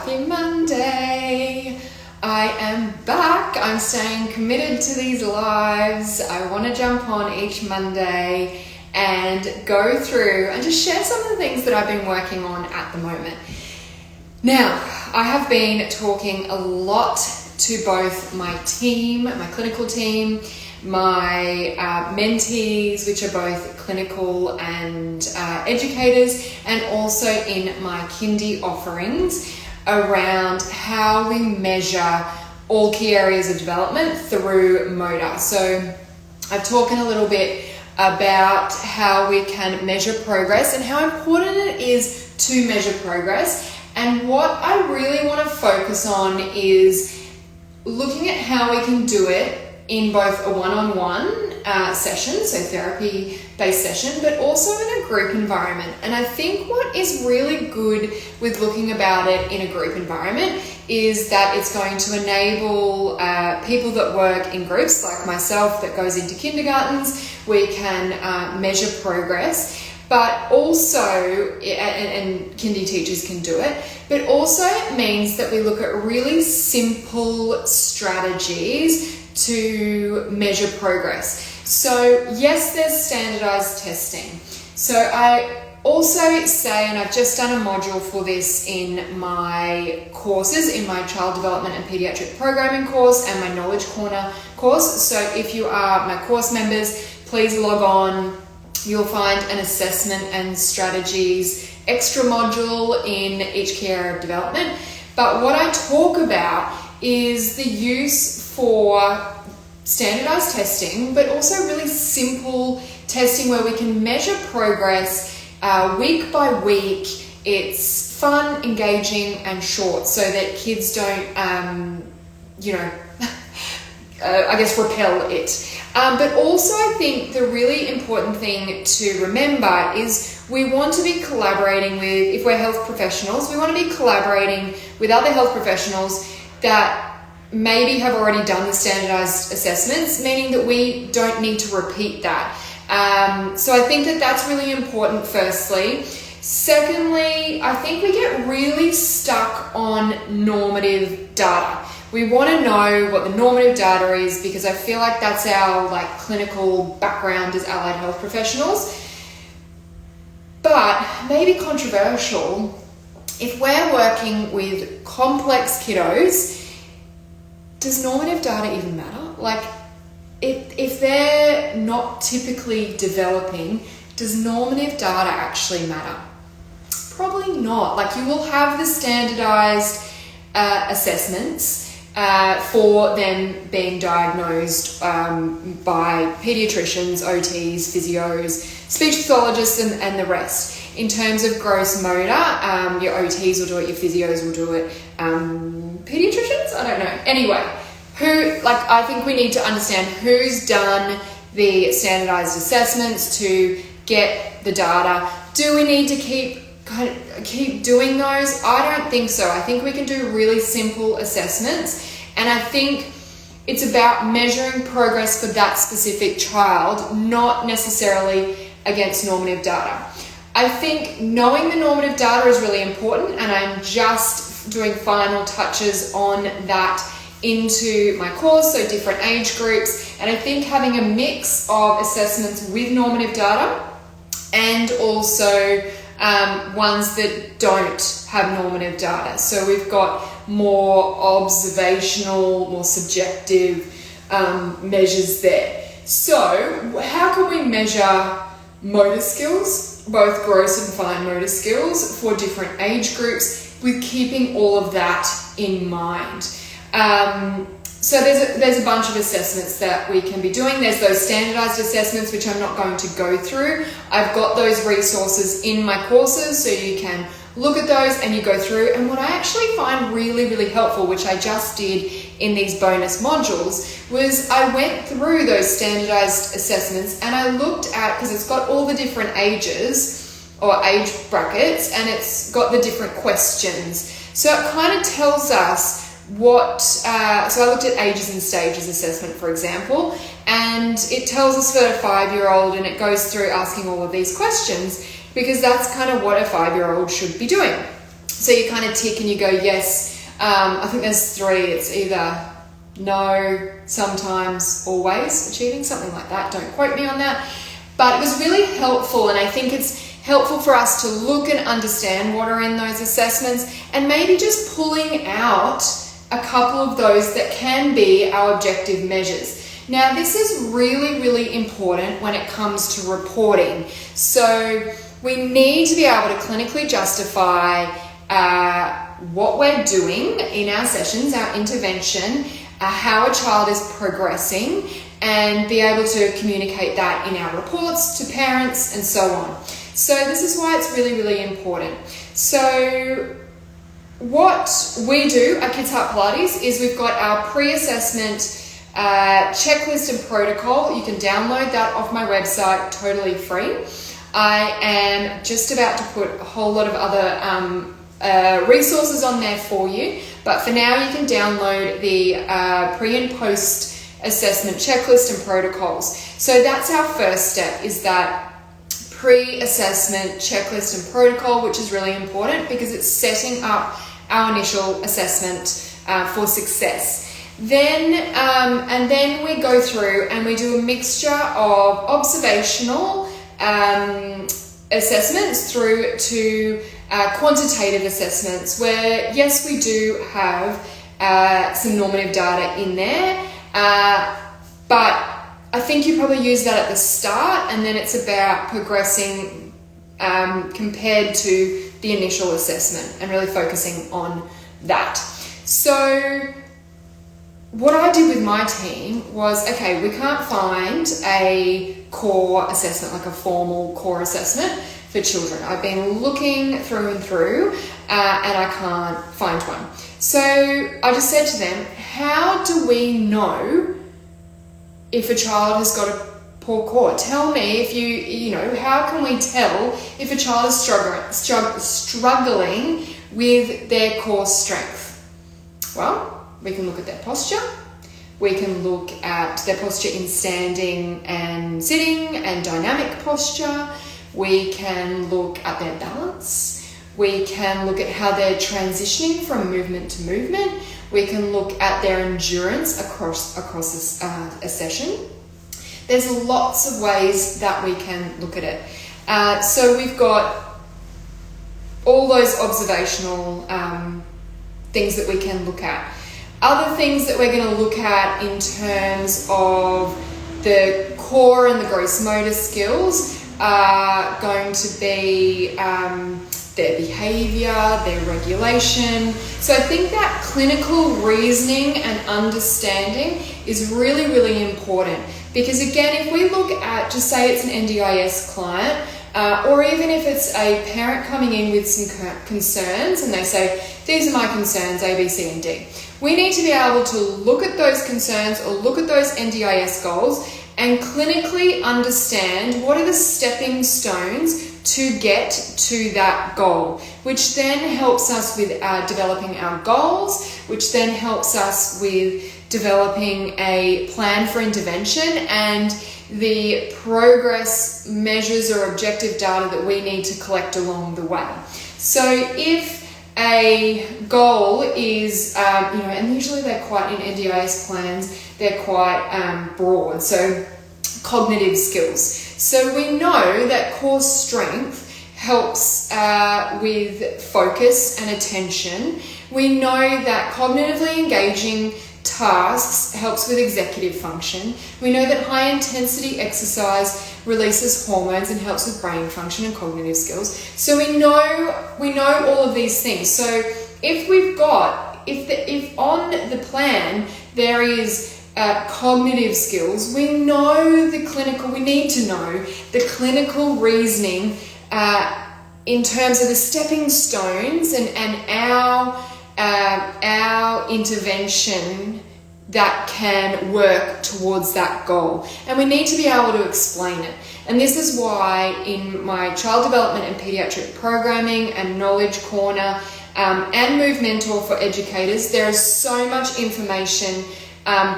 Happy Monday! I am back. I'm staying committed to these lives. I want to jump on each Monday and go through and just share some of the things that I've been working on at the moment. Now, I have been talking a lot to both my team, my clinical team, my mentees, which are both clinical and educators, and also in my kindy offerings around how we measure all key areas of development through motor. So I've talked a little bit about how we can measure progress and how important it is to measure progress. And what I really want to focus on is looking at how we can do it in both a one-on-one session, so therapy-based session, but also in a group environment. And I think what is really good with looking about it in a group environment is that it's going to enable people that work in groups, like myself, that goes into kindergartens. We can measure progress, but also, and kindy teachers can do it, but also it means that we look at really simple strategies to measure progress. So yes, there's standardized testing. So I also say, and I've just done a module for this in my courses, in my child development and pediatric programming course and my Knowledge Corner course. So if you are my course members, please log on. You'll find an assessment and strategies extra module in each key area of development. But what I talk about is the use for standardized testing, but also really simple testing where we can measure progress week by week. It's fun, engaging, and short so that kids don't, I guess repel it. But also I think the really important thing to remember is we want to be collaborating with, if we're health professionals, we want to be collaborating with other health professionals that maybe have already done the standardized assessments, meaning that we don't need to repeat that. So I think that that's really important, firstly. Secondly, I think we get really stuck on normative data. We want to know what the normative data is because I feel like that's our clinical background as allied health professionals. But maybe controversial, if we're working with complex kiddos, does normative data even matter? If they're not typically developing, does normative data actually matter? Probably not. You will have the standardized assessments for them being diagnosed by pediatricians, OTs, physios, speech pathologists, and the rest. In terms of gross motor, your OTs will do it, your physios will do it, pediatricians? I don't know. Anyway, I think we need to understand who's done the standardized assessments to get the data. Do we need to keep doing those? I don't think so. I think we can do really simple assessments, and I think it's about measuring progress for that specific child, not necessarily against normative data. I think knowing the normative data is really important, and I'm just doing final touches on that into my course, so different age groups, and I think having a mix of assessments with normative data and also ones that don't have normative data. So we've got more observational, more subjective measures there. So how can we measure motor skills, both gross and fine motor skills for different age groups, with keeping all of that in mind? So there's a bunch of assessments that we can be doing. There's those standardized assessments, which I'm not going to go through. I've got those resources in my courses, so you can look at those and you go through. And what I actually find really, really helpful, which I just did in these bonus modules, was I went through those standardized assessments and I looked at, because it's got all the different ages or age brackets, and it's got the different questions. So it kind of tells us so I looked at ages and stages assessment, for example, and it tells us for a 5-year-old, and it goes through asking all of these questions because that's kind of what a 5-year-old should be doing. So you kind of tick and you go, yes. I think there's 3. It's either no, sometimes, always achieving, something like that. Don't quote me on that. But it was really helpful, and I think it's helpful for us to look and understand what are in those assessments, and maybe just pulling out a couple of those that can be our objective measures. Now, this is really, really important when it comes to reporting. So we need to be able to clinically justify what we're doing in our sessions, our intervention, how a child is progressing, and be able to communicate that in our reports to parents and so on. So this is why it's really, really important. So what we do at Kids Heart Pilates is we've got our pre-assessment checklist and protocol. You can download that off my website, totally free. I am just about to put a whole lot of other resources on there for you, but for now you can download the pre and post assessment checklist and protocols. So that's our first step, is that pre-assessment checklist and protocol, which is really important because it's setting up our initial assessment for success. Then and then we go through and we do a mixture of observational assessments through to quantitative assessments, where yes, we do have some normative data in there, but I think you probably use that at the start, and then it's about progressing compared to the initial assessment and really focusing on that. So what I did with my team was, okay, we can't find a core assessment, like a formal core assessment for children. I've been looking through and through and I can't find one. So I just said to them, how do we know if a child has got a poor core? Tell me if you know, how can we tell if a child is struggling with their core strength? Well, we can look at their posture. We can look at their posture in standing and sitting and dynamic posture. We can look at their balance. We can look at how they're transitioning from movement to movement. We can look at their endurance across a session. There's lots of ways that we can look at it. So we've got all those observational things that we can look at. Other things that we're going to look at in terms of the core and the gross motor skills are going to be their behavior, their regulation. So I think that clinical reasoning and understanding is really, really important, because again, if we look at, just say it's an NDIS client, or even if it's a parent coming in with some concerns and they say, these are my concerns, A, B, C, and D. We need to be able to look at those concerns or look at those NDIS goals and clinically understand what are the stepping stones to get to that goal, which then helps us with developing our goals, which then helps us with developing a plan for intervention and the progress measures or objective data that we need to collect along the way. So if a goal is, and usually they're quite, in NDIS plans, they're quite broad, so cognitive skills. So we know that core strength helps with focus and attention. We know that cognitively engaging tasks helps with executive function. We know that high intensity exercise releases hormones and helps with brain function and cognitive skills. So we know all of these things. So if on the plan there is cognitive skills, we need to know the clinical reasoning in terms of the stepping stones and our intervention that can work towards that goal. And we need to be able to explain it. And this is why in my child development and pediatric programming and knowledge corner and Move Mentor for educators, there is so much information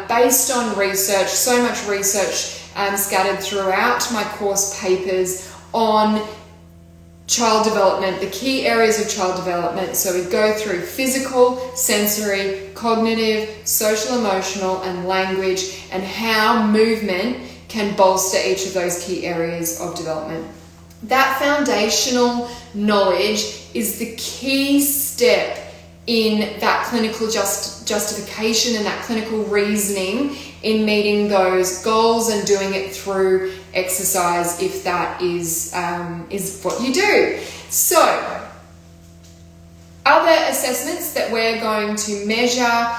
based on research, so much research scattered throughout my course papers on child development, the key areas of child development. So we go through physical, sensory, cognitive, social, emotional, and language, and how movement can bolster each of those key areas of development. That foundational knowledge is the key step in that clinical justification and that clinical reasoning in meeting those goals and doing it through exercise, if that is what you do. So, other assessments that we're going to measure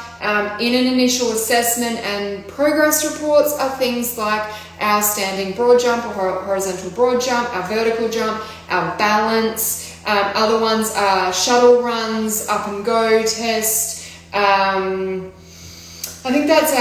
in an initial assessment and progress reports are things like our standing broad jump or horizontal broad jump, our vertical jump, our balance. Other ones are shuttle runs, up and go test. I think that's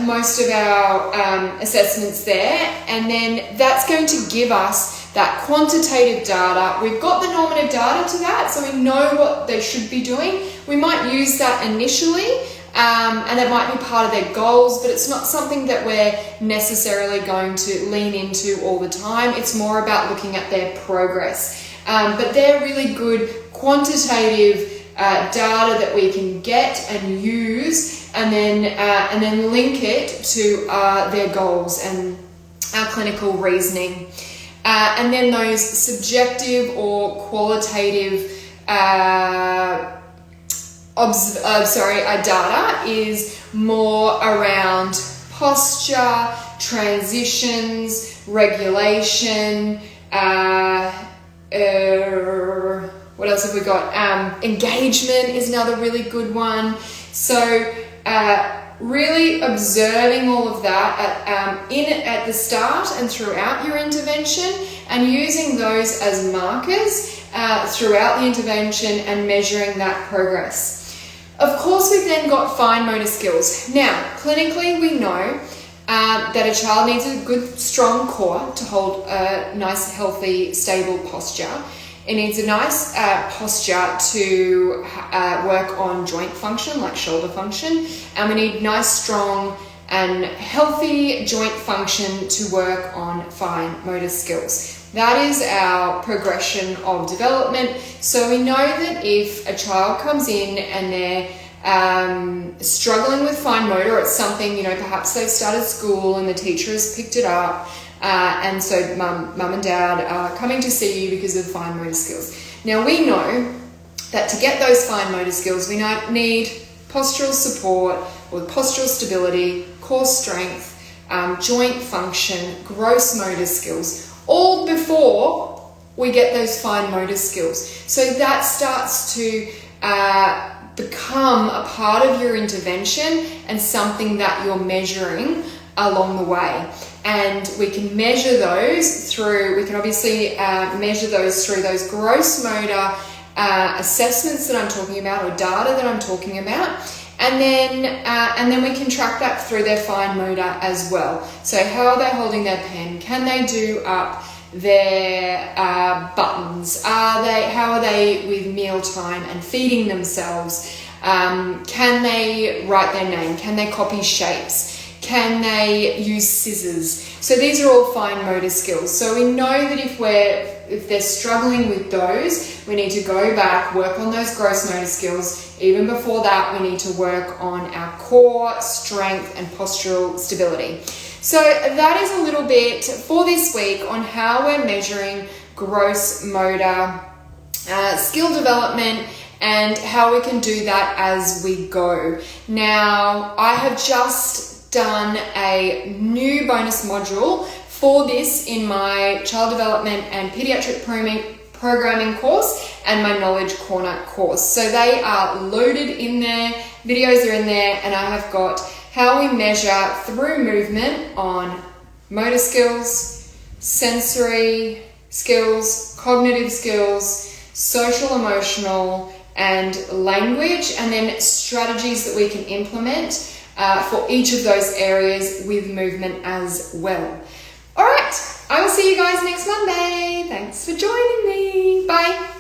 most of our assessments there. And then that's going to give us that quantitative data. We've got the normative data to that, so we know what they should be doing. We might use that initially, and it might be part of their goals, but it's not something that we're necessarily going to lean into all the time. It's more about looking at their progress. But they're really good quantitative data that we can get and use, and then link it to their goals and our clinical reasoning. And then those subjective or qualitative data is more around posture, transitions, regulation, what else have we got? Engagement is another really good one. So really observing all of that at the start and throughout your intervention, and using those as markers throughout the intervention and measuring that progress. Of course, we've then got fine motor skills. Now, clinically, we know that a child needs a good, strong core to hold a nice, healthy, stable posture. It needs a nice posture to work on joint function, like shoulder function. And we need nice, strong, and healthy joint function to work on fine motor skills. That is our progression of development. So we know that if a child comes in and they're struggling with fine motor, it's something, perhaps they've started school and the teacher has picked it up, and so mum and dad are coming to see you because of fine motor skills. Now we know that to get those fine motor skills, we need postural support or postural stability, core strength, joint function, gross motor skills, all before we get those fine motor skills. So that starts to become a part of your intervention and something that you're measuring along the way. And we can measure those through, we can obviously measure those through those gross motor assessments that I'm talking about, or data that I'm talking about. And then we can track that through their fine motor as well. So how are they holding their pen? Can they do up their buttons? How are they with mealtime and feeding themselves? Can they write their name? Can they copy shapes? Can they use scissors? So these are all fine motor skills. So we know that if they're struggling with those, we need to go back, work on those gross motor skills. Even before that, we need to work on our core strength and postural stability. So that is a little bit for this week on how we're measuring gross motor skill development and how we can do that as we go. Now, I have just done a new bonus module for this in my child development and pediatric programming course and my Knowledge Corner course. So they are loaded in there, videos are in there, and I have got how we measure through movement on motor skills, sensory skills, cognitive skills, social, emotional, and language, and then strategies that we can implement for each of those areas with movement as well. All right, I will see you guys next Monday. Thanks for joining me. Bye.